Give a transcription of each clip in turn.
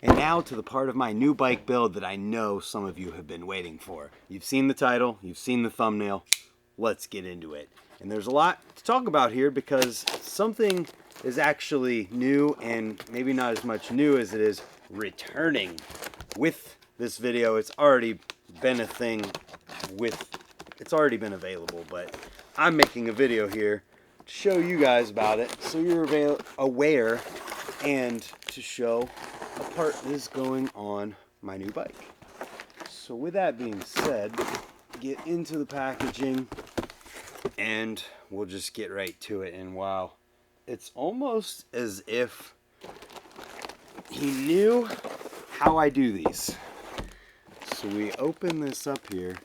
And now to the part of my new bike build that I know some of you have been waiting for. You've seen the title, you've seen the thumbnail, let's get into it. And there's a lot to talk about here because something is actually new, and maybe not as much new as it is returning with this video. It's already been a thing it's already been available, but I'm making a video here to show you guys about it so you're aware and to show a part that is going on my new bike. So with that being said, get into the packaging and we'll just get right to it. And wow, it's almost as if he knew how I do these. So we open this up here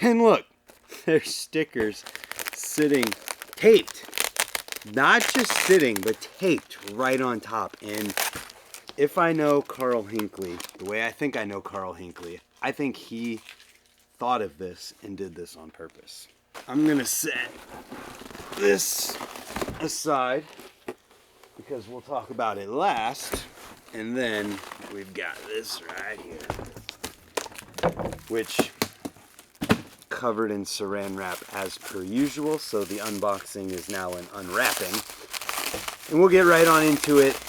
and look, there's stickers sitting, taped, not just sitting, but taped right on top. And if I know Carl Hinckley, the way I think I know Carl Hinckley, I think he thought of this and did this on purpose. I'm gonna set this aside because we'll talk about it last. And then we've got this right here, which covered in saran wrap as per usual. So the unboxing is now an unwrapping. And we'll get right on into it.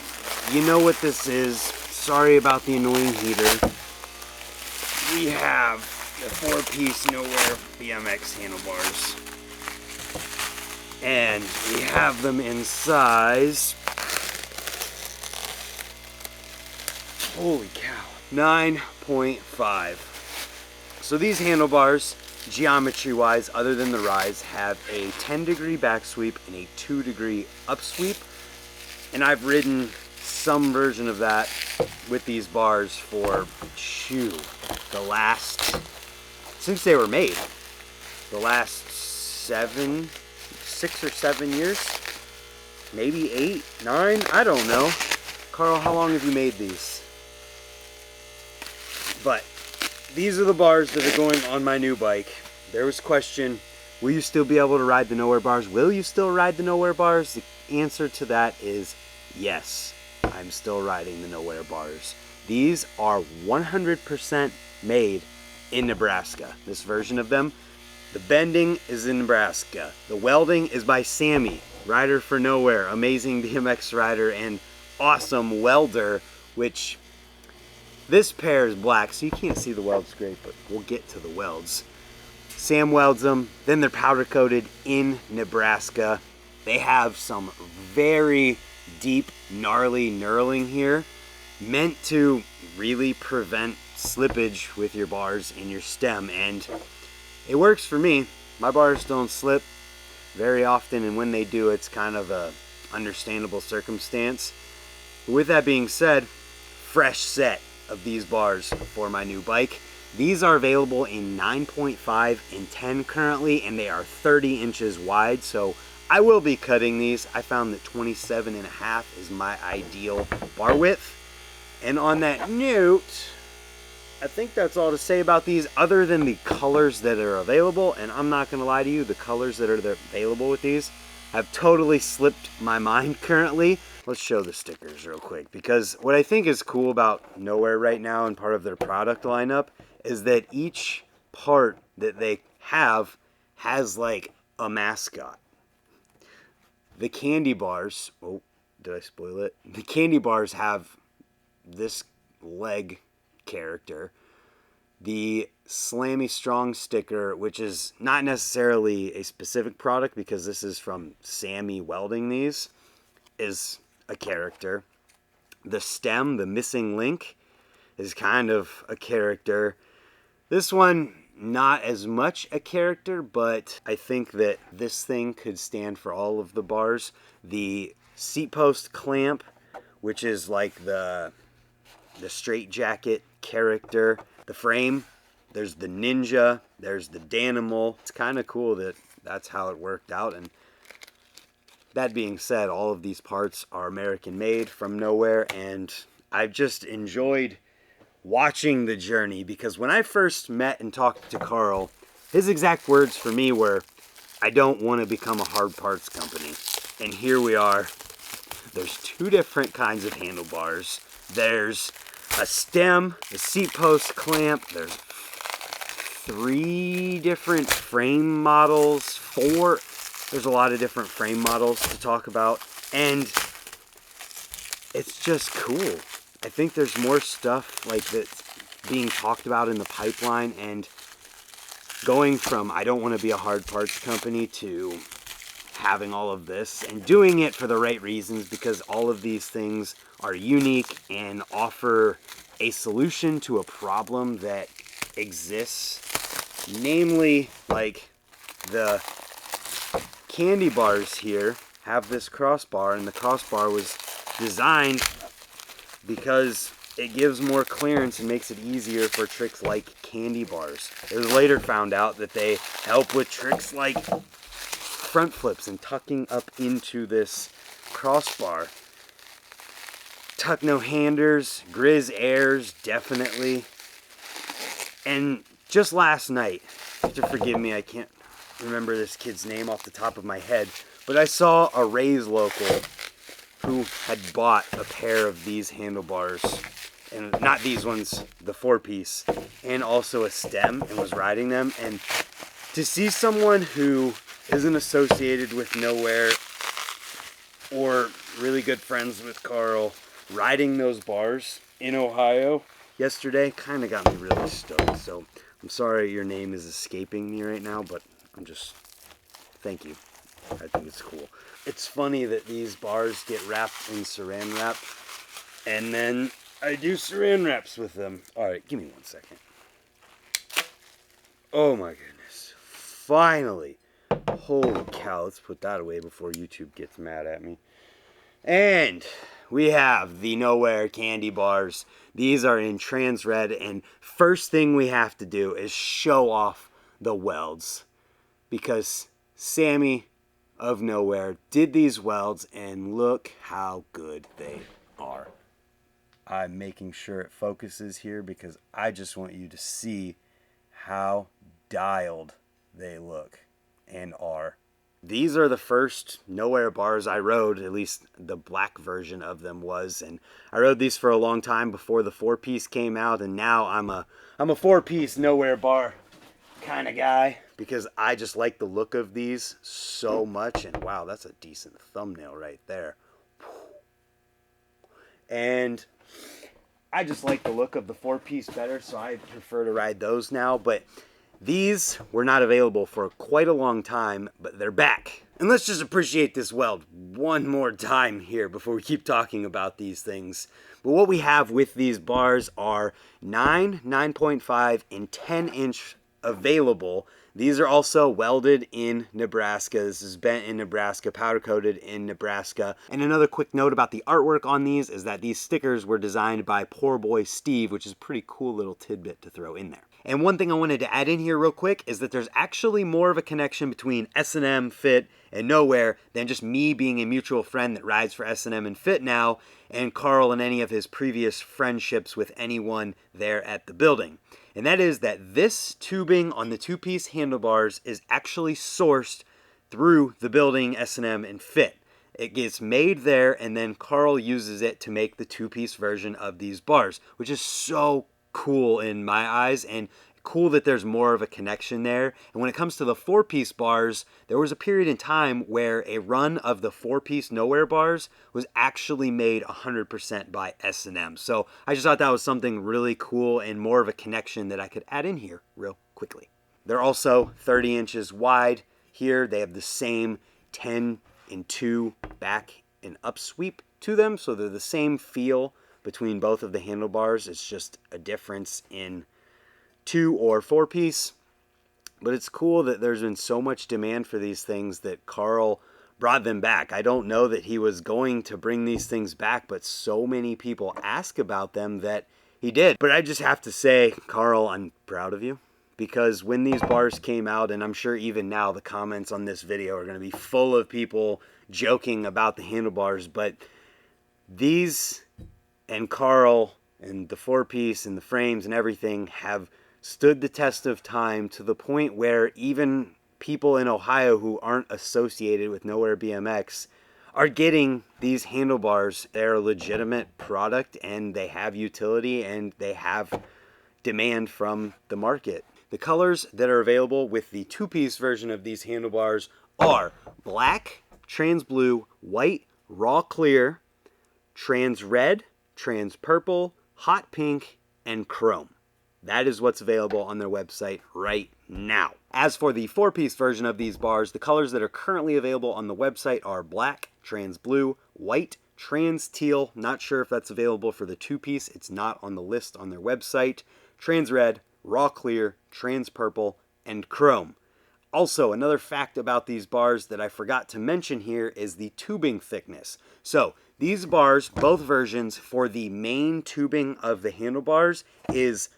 You know what this is. Sorry about the annoying heater. We have the 4-piece Nowear BMX handlebars. And we have them in size, holy cow, 9.5. So these handlebars, geometry-wise, other than the rise, have a 10-degree back sweep and a 2-degree up sweep. And I've ridden some version of that with these bars for, the last, since they were made, the last 6 or 7 years, maybe 8, 9, I don't know. Carl, how long have you made these? But these are the bars that are going on my new bike. There was question, will you still be able to ride the Nowear bars? Will you still ride the Nowear bars? The answer to that is yes. I'm still riding the Nowear bars. These are 100% made in Nebraska. This version of them. The bending is in Nebraska. The welding is by Sammy, rider for Nowear, amazing BMX rider and awesome welder, which this pair is black, so you can't see the welds great, but we'll get to the welds. Sam welds them, then they're powder coated in Nebraska. They have some very deep, gnarly knurling here, meant to really prevent slippage with your bars in your stem, and it works for me. My bars don't slip very often, and when they do, it's kind of a understandable circumstance. But with that being said, fresh set of these bars for my new bike. These are available in 9.5 and 10 currently, and they are 30 inches wide, so I will be cutting these. I found that 27.5 is my ideal bar width. And on that note, I think that's all to say about these, other than the colors that are available. And I'm not gonna lie to you, the colors that are available with these have totally slipped my mind currently. Let's show the stickers real quick, because what I think is cool about Nowear right now and part of their product lineup is that each part that they have has like a mascot. The candy bars, oh, did I spoil it? The candy bars have this leg character. The Slammy Strong sticker, which is not necessarily a specific product because this is from Sammy welding these, is a character. The stem, the missing link, is kind of a character. This one, not as much a character, but I think that this thing could stand for all of the bars. The seat post clamp, which is like the straight jacket character. The frame, there's the ninja, there's the Danimal. It's kind of cool that that's how it worked out. And that being said, all of these parts are American made from Nowear, and I've just enjoyed watching the journey, because when I first met and talked to Carl, his exact words for me were, I don't want to become a hard parts company. And here we are. There's two different kinds of handlebars. There's a stem, a seat post clamp. There's 3 different frame models, 4. There's a lot of different frame models to talk about, and it's just cool. I think there's more stuff like that's being talked about in the pipeline, and going from I don't want to be a hard parts company to having all of this and doing it for the right reasons, because all of these things are unique and offer a solution to a problem that exists. Namely, like the candy bars here have this crossbar, and the crossbar was designed because it gives more clearance and makes it easier for tricks like candy bars. It was later found out that they help with tricks like front flips and tucking up into this crossbar. Tuck no handers, Grizz airs, definitely. And just last night, you have to forgive me, I can't remember this kid's name off the top of my head, but I saw a Raise local who had bought a pair of these handlebars, and not these ones, the 4-piece, and also a stem, and was riding them. And to see someone who isn't associated with Nowear or really good friends with Carl riding those bars in Ohio yesterday kind of got me really stoked. So I'm sorry your name is escaping me right now, but thank you. I think it's cool. It's funny that these bars get wrapped in saran wrap, and then I do saran wraps with them. Alright, give me 1 second. Oh my goodness. Finally. Holy cow, let's put that away before YouTube gets mad at me. And we have the Nowear candy bars. These are in trans red, and first thing we have to do is show off the welds, because Sammy of Nowear did these welds, and look how good they are. I'm making sure it focuses here because I just want you to see how dialed they look and are. These are the first Nowear bars I rode, at least the black version of them was, and I rode these for a long time before the 4-piece came out, and now I'm a 4-piece Nowear bar kind of guy because I just like the look of these so much. And wow, that's a decent thumbnail right there. And I just like the look of the 4-piece better, so I prefer to ride those now. But these were not available for quite a long time, but they're back. And let's just appreciate this weld one more time here before we keep talking about these things. But what we have with these bars are 9, 9.5, and 10-inch available. These are also welded in Nebraska. This is bent in Nebraska, powder coated in Nebraska. And another quick note about the artwork on these is that these stickers were designed by Poor Boy Steve, which is a pretty cool little tidbit to throw in there. And one thing I wanted to add in here real quick is that there's actually more of a connection between S&M, Fit, and Nowear than just me being a mutual friend that rides for S&M and Fit now, and Carl and any of his previous friendships with anyone there at the building. And that is that this tubing on the 2-piece handlebars is actually sourced through the building S&M and Fit. It gets made there, and then Carl uses it to make the 2-piece version of these bars, which is so cool in my eyes, and cool that there's more of a connection there. And when it comes to the 4-piece bars, there was a period in time where a run of the 4-piece Nowear bars was actually made 100% by S&M. So I just thought that was something really cool and more of a connection that I could add in here real quickly. They're also 30 inches wide. Here they have the same 10 and 2 back and up sweep to them, so they're the same feel between both of the handlebars. It's just a difference in 2 or 4-piece. But it's cool that there's been so much demand for these things that Carl brought them back. I don't know that he was going to bring these things back, but so many people ask about them that he did. But I just have to say, Carl, I'm proud of you, because when these bars came out, and I'm sure even now the comments on this video are going to be full of people joking about the handlebars, but these and Carl and the 4-piece and the frames and everything have stood the test of time to the point where even people in Ohio who aren't associated with Nowear BMX are getting these handlebars. They're a legitimate product and they have utility and they have demand from the market. The colors that are available with the two-piece version of these handlebars are black, trans blue, white, raw clear, trans red, trans purple, hot pink, and chrome. That is what's available on their website right now. As for the four-piece version of these bars, the colors that are currently available on the website are black, trans blue, white, trans teal. Not sure if that's available for the two-piece. It's not on the list on their website. Trans red, raw clear, trans purple, and chrome. Also, another fact about these bars that I forgot to mention here is the tubing thickness. So these bars, both versions, for the main tubing of the handlebars is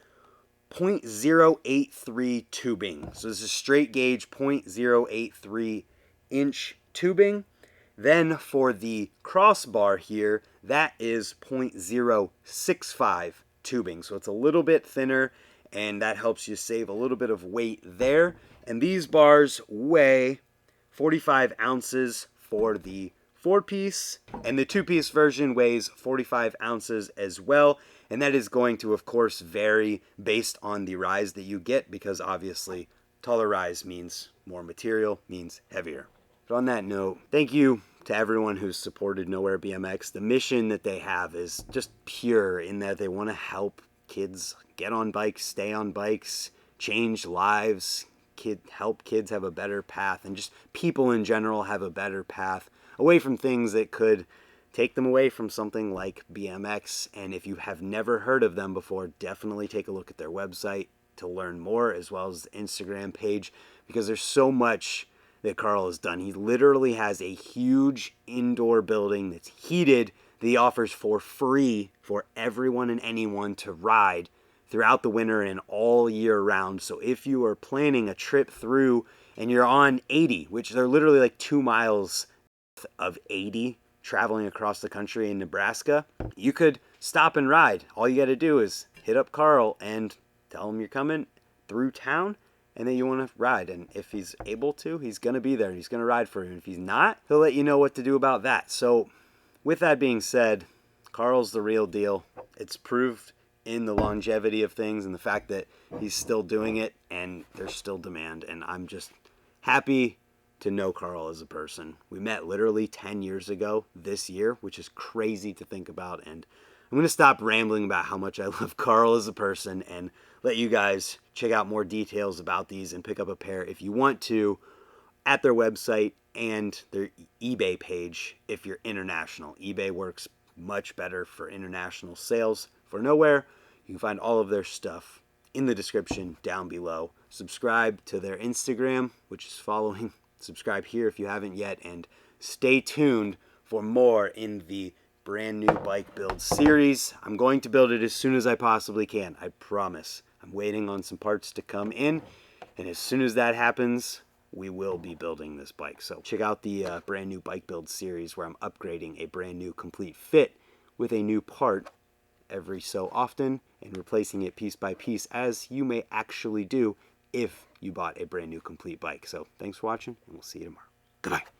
0.083 tubing. So this is straight gauge 0.083 inch tubing. Then for the crossbar here, that is 0.065 tubing. So it's a little bit thinner and that helps you save a little bit of weight there. And these bars weigh 45 ounces for the four-piece, and the two-piece version weighs 45 ounces as well. And that is going to, of course, vary based on the rise that you get, because obviously taller rise means more material, means heavier. But on that note, thank you to everyone who's supported Nowear BMX. The mission that they have is just pure in that they want to help kids get on bikes, stay on bikes, change lives, help kids have a better path, and just people in general have a better path away from things that could take them away from something like BMX. And if you have never heard of them before, definitely take a look at their website to learn more, as well as the Instagram page, because there's so much that Carl has done. He literally has a huge indoor building that's heated that he offers for free for everyone and anyone to ride throughout the winter and all year round. So if you are planning a trip through and you're on 80, which they're literally like 2 miles of 80 traveling across the country in Nebraska, you could stop and ride. All you got to do is hit up Carl and tell him you're coming through town and that you want to ride. And if he's able to, he's going to be there. He's going to ride for you. And if he's not, he'll let you know what to do about that. So with that being said, Carl's the real deal. It's proved in the longevity of things and the fact that he's still doing it and there's still demand. And I'm just happy to know Carl as a person. We met literally 10 years ago this year, which is crazy to think about. And I'm going to stop rambling about how much I love Carl as a person and let you guys check out more details about these and pick up a pair if you want to at their website and their eBay page if you're international. eBay works much better for international sales. For Nowear, you can find all of their stuff in the description down below. Subscribe to their Instagram, which is following. Subscribe here if you haven't yet, and stay tuned for more in the brand new bike build series. I'm going to build it as soon as I possibly can, I promise. I'm waiting on some parts to come in, and as soon as that happens, we will be building this bike. So check out the brand new bike build series where I'm upgrading a brand new complete fit with a new part every so often and replacing it piece by piece, as you may actually do if you bought a brand new complete bike. So thanks for watching, and we'll see you tomorrow. Goodbye.